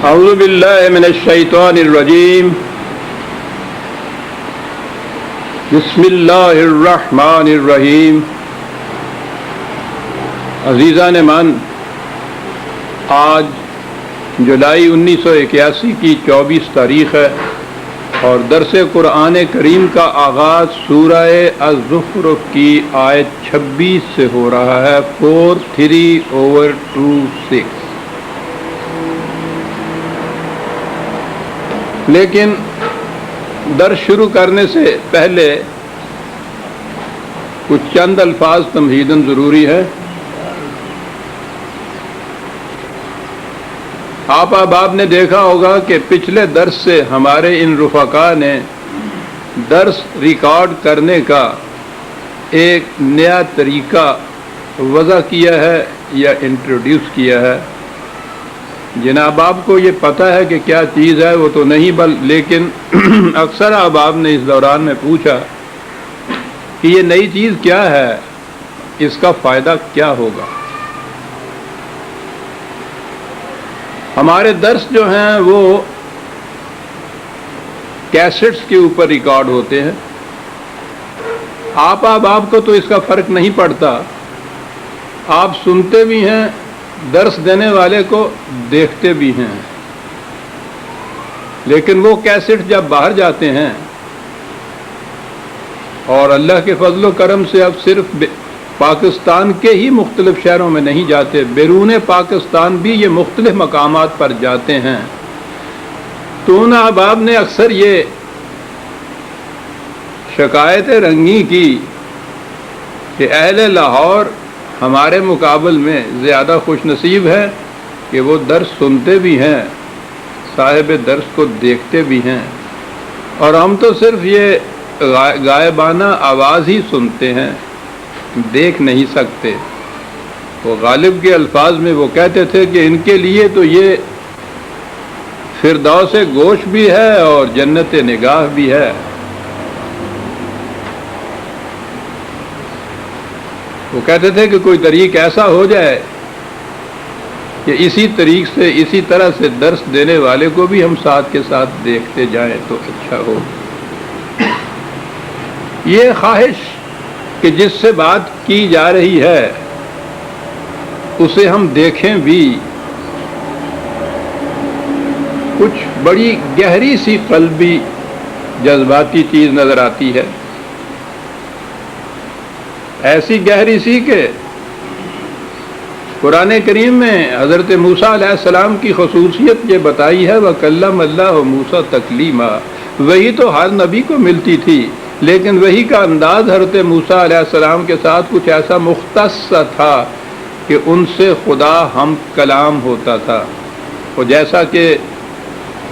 اعوذ باللہ من الشیطان الرجیم بسم اللہ الرحمن الرحیم۔ عزیزان من، آج جولائی 1981 کی 24 تاریخ ہے اور درس قرآن کریم کا آغاز سورہ الزخرف کی آیت 26 سے ہو رہا ہے، 43/26۔ لیکن درس شروع کرنے سے پہلے کچھ چند الفاظ تمہیداً ضروری ہے۔ آپ احباب نے دیکھا ہوگا کہ پچھلے درس سے ہمارے ان رفقا نے درس ریکارڈ کرنے کا ایک نیا طریقہ وضع کیا ہے یا انٹروڈیوس کیا ہے۔ جناب آپ کو یہ پتہ ہے کہ کیا چیز ہے وہ تو نہیں، لیکن اکثر احباب نے اس دوران میں پوچھا کہ یہ نئی چیز کیا ہے، اس کا فائدہ کیا ہوگا۔ ہمارے درس جو ہیں وہ کیسٹس کے اوپر ریکارڈ ہوتے ہیں۔ آپ احباب کو تو اس کا فرق نہیں پڑتا، آپ سنتے بھی ہیں، درس دینے والے کو دیکھتے بھی ہیں، لیکن وہ کیسٹ جب باہر جاتے ہیں، اور اللہ کے فضل و کرم سے اب صرف پاکستان کے ہی مختلف شہروں میں نہیں جاتے، بیرون پاکستان بھی یہ مختلف مقامات پر جاتے ہیں، تو ان احباب نے اکثر یہ شکایت رنگی کی کہ اہل لاہور ہمارے مقابل میں زیادہ خوش نصیب ہے کہ وہ درس سنتے بھی ہیں، صاحب درس کو دیکھتے بھی ہیں، اور ہم تو صرف یہ غائبانہ آواز ہی سنتے ہیں، دیکھ نہیں سکتے۔ وہ غالب کے الفاظ میں وہ کہتے تھے کہ ان کے لیے تو یہ فردوس گوش بھی ہے اور جنت نگاہ بھی ہے۔ وہ کہتے تھے کہ کوئی طریق ایسا ہو جائے کہ اسی طریق سے، اسی طرح سے درس دینے والے کو بھی ہم ساتھ کے ساتھ دیکھتے جائیں تو اچھا ہو۔ یہ خواہش کہ جس سے بات کی جا رہی ہے اسے ہم دیکھیں بھی، کچھ بڑی گہری سی قلبی جذباتی چیز نظر آتی ہے، ایسی گہری سی کہ قرآن کریم میں حضرت موسیٰ علیہ السلام کی خصوصیت یہ بتائی ہے، وَكَلَّمَ اللَّهُ مُوسَىٰ تَكْلِيمًا۔ وہی تو ہر نبی کو ملتی تھی، لیکن وہی کا انداز حضرت موسیٰ علیہ السلام کے ساتھ کچھ ایسا مختص تھا کہ ان سے خدا ہم کلام ہوتا تھا۔ اور جیسا کہ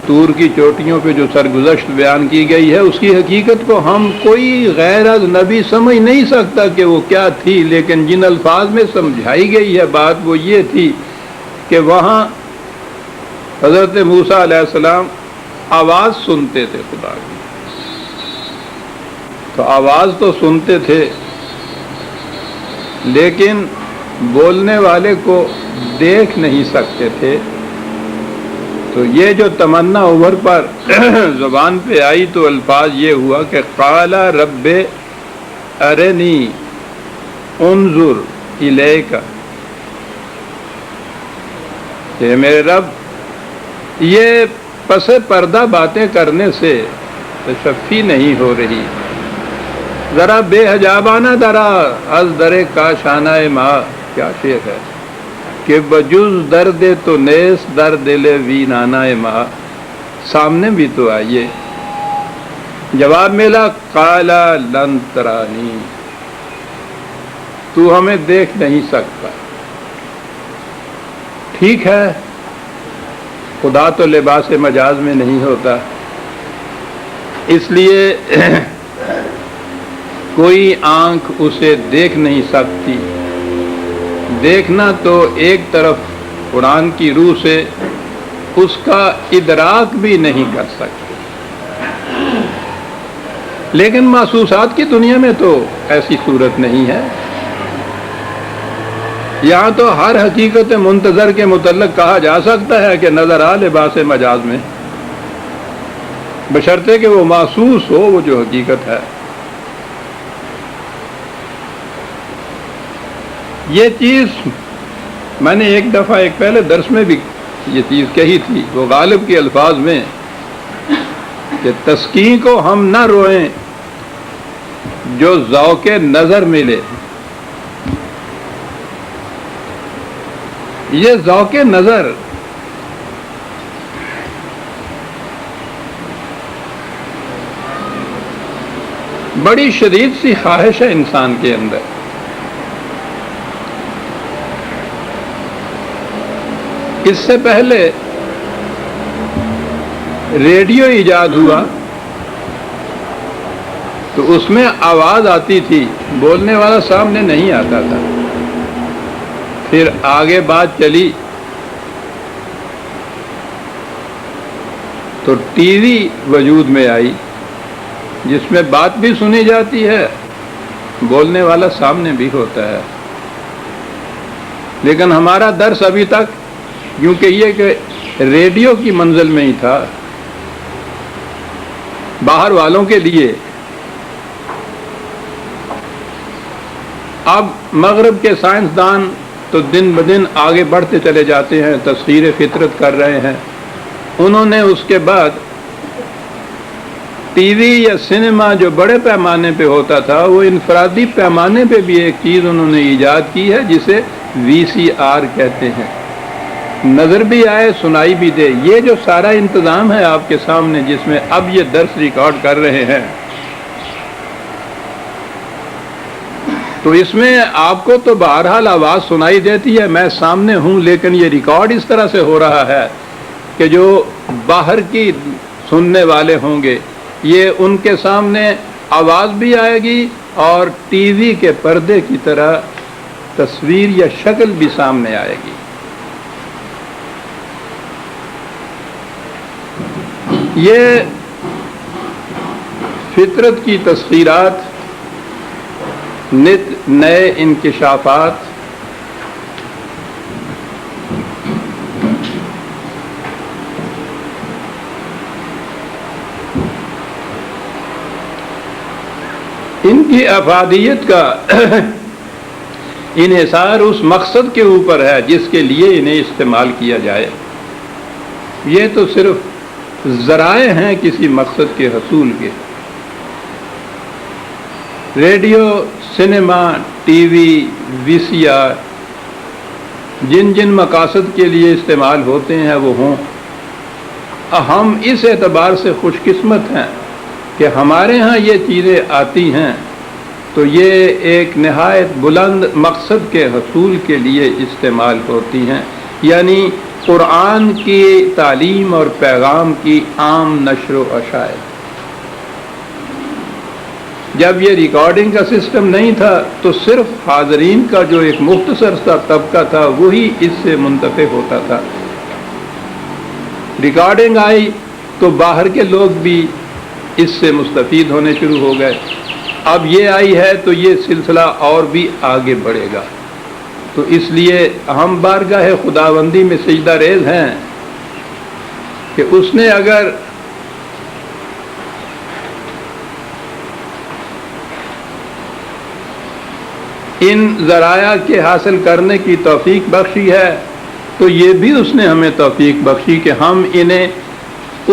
طور کی چوٹیوں پہ جو سرگزشت بیان کی گئی ہے، اس کی حقیقت کو ہم کوئی غیر از نبی سمجھ نہیں سکتا کہ وہ کیا تھی، لیکن جن الفاظ میں سمجھائی گئی ہے بات وہ یہ تھی کہ وہاں حضرت موسیٰ علیہ السلام آواز سنتے تھے خدا کی، تو آواز تو سنتے تھے لیکن بولنے والے کو دیکھ نہیں سکتے تھے۔ تو یہ جو تمنا اوپر پر زبان پہ آئی تو الفاظ یہ ہوا کہ قال رب ارنی انظر الیک، کہ میرے رب یہ پس پردہ باتیں کرنے سے تشفی نہیں ہو رہی، ذرا بے حجابانہ درا از درے کا شانہ ماں، کیا شعر ہے کہ بجز درد تو نیس در دل وی نانا ماں، سامنے بھی تو آئیے۔ جواب ملا قالا لن ترانی، تو ہمیں دیکھ نہیں سکتا۔ ٹھیک ہے، خدا تو لباس مجاز میں نہیں ہوتا، اس لیے کوئی آنکھ اسے دیکھ نہیں سکتی۔ دیکھنا تو ایک طرف قرآن کی روح سے اس کا ادراک بھی نہیں کر سکتے، لیکن محسوسات کی دنیا میں تو ایسی صورت نہیں ہے۔ یہاں تو ہر حقیقت منتظر کے متعلق کہا جا سکتا ہے کہ نظر آ لباس مجاز میں، بشرطے کہ وہ محسوس ہو وہ جو حقیقت ہے۔ یہ چیز میں نے ایک دفعہ ایک پہلے درس میں بھی یہ چیز کہی تھی، وہ غالب کے الفاظ میں، کہ تسکین کو ہم نہ روئیں جو ذوق نظر ملے۔ یہ ذوق نظر بڑی شدید سی خواہش ہے انسان کے اندر۔ اس سے پہلے ریڈیو ایجاد ہوا تو اس میں آواز آتی تھی، بولنے والا سامنے نہیں آتا تھا۔ پھر آگے بات چلی تو ٹی وی وجود میں آئی، جس میں بات بھی سنی جاتی ہے، بولنے والا سامنے بھی ہوتا ہے۔ لیکن ہمارا درس ابھی تک کیونکہ یہ کہ ریڈیو کی منزل میں ہی تھا، باہر والوں کے لیے۔ اب مغرب کے سائنسدان تو دن بدن آگے بڑھتے چلے جاتے ہیں، تسخیر فطرت کر رہے ہیں۔ انہوں نے اس کے بعد ٹی وی یا سنیما جو بڑے پیمانے پہ ہوتا تھا، وہ انفرادی پیمانے پہ بھی ایک چیز انہوں نے ایجاد کی ہے جسے VCR کہتے ہیں، نظر بھی آئے سنائی بھی دے۔ یہ جو سارا انتظام ہے آپ کے سامنے، جس میں اب یہ درس ریکارڈ کر رہے ہیں، تو اس میں آپ کو تو بہرحال آواز سنائی دیتی ہے، میں سامنے ہوں، لیکن یہ ریکارڈ اس طرح سے ہو رہا ہے کہ جو باہر کی سننے والے ہوں گے، یہ ان کے سامنے آواز بھی آئے گی اور ٹی وی کے پردے کی طرح تصویر یا شکل بھی سامنے آئے گی۔ یہ فطرت کی تسخیرات، نت نئے انکشافات، ان کی افادیت کا انحصار اس مقصد کے اوپر ہے جس کے لیے انہیں استعمال کیا جائے۔ یہ تو صرف ذرائع ہیں کسی مقصد کے حصول کے۔ Radio, cinema, T V, VCR جن جن مقاصد کے لیے استعمال ہوتے ہیں وہ ہوں۔ ہم اس اعتبار سے خوش قسمت ہیں کہ ہمارے ہاں یہ چیزیں آتی ہیں تو یہ ایک نہایت بلند مقصد کے حصول کے لیے استعمال ہوتی ہیں، یعنی قرآن کی تعلیم اور پیغام کی عام نشر و اشاعت۔ جب یہ ریکارڈنگ کا سسٹم نہیں تھا تو صرف حاضرین کا جو ایک مختصر سا طبقہ تھا وہی اس سے منتفع ہوتا تھا۔ ریکارڈنگ آئی تو باہر کے لوگ بھی اس سے مستفید ہونے شروع ہو گئے۔ اب یہ آئی ہے تو یہ سلسلہ اور بھی آگے بڑھے گا۔ تو اس لیے ہم بارگاہ خداوندی میں سجدہ ریز ہیں کہ اس نے اگر ان ذرائع کے حاصل کرنے کی توفیق بخشی ہے تو یہ بھی اس نے ہمیں توفیق بخشی کہ ہم انہیں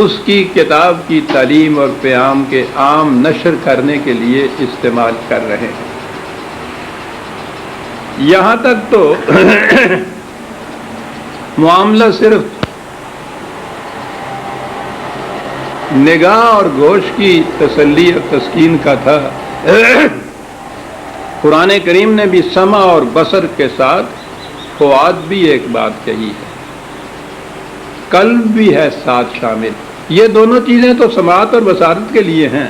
اس کی کتاب کی تعلیم اور پیغام کے عام نشر کرنے کے لیے استعمال کر رہے ہیں۔ یہاں تک تو معاملہ صرف نگاہ اور گوش کی تسلی اور تسکین کا تھا۔ قرآن کریم نے بھی سمع اور بصر کے ساتھ فؤاد بھی ایک بات کہی ہے، قلب بھی ہے ساتھ شامل۔ یہ دونوں چیزیں تو سماعت اور بصارت کے لیے ہیں،